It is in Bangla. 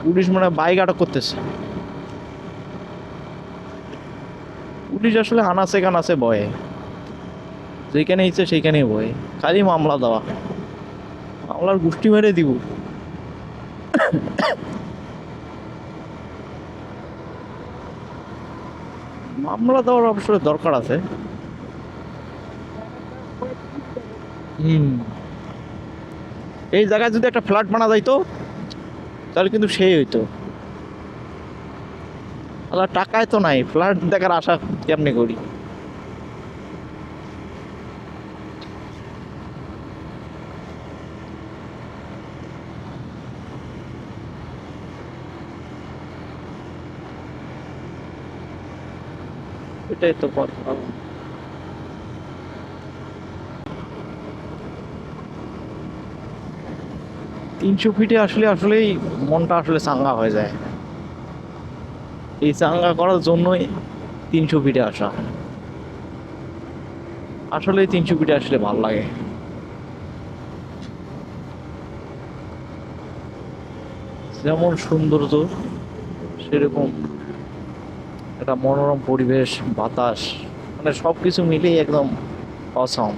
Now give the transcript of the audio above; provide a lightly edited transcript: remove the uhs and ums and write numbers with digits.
পুলিশ মনে হয় বাইক আটক করতেছে। পুলিশ আসলে আনাচে কানাচে বয়ে, যেখানে ইচ্ছে সেইখানেই বয়ে, খালি মামলা দেওয়া, মামলার গোষ্ঠী মেরে দিব। মামলা দেওয়ার অবশ্যই দরকার আছে। হুম, এই জায়গায় যদি একটা ফ্ল্যাট বানা যাইতো তাহলে কিন্তু সেই হইতো। আল্লাহ, টাকায় তো নাই, ফ্ল্যাট দেখার আশা কেমনি করি? এটাই তো কথা। 300 ফিটে আসলে আসলেই মনটা আসলে চাঙ্গা হয়ে যায়। এই চাঙ্গা করার জন্যই 300 ফিটে আসা। আসলে 300 ফিটে আসলে ভালো লাগে। যেমন সৌন্দর্য, সেরকম একটা মনোরম পরিবেশ, বাতাস, মানে সবকিছু মিলেই একদম অসম।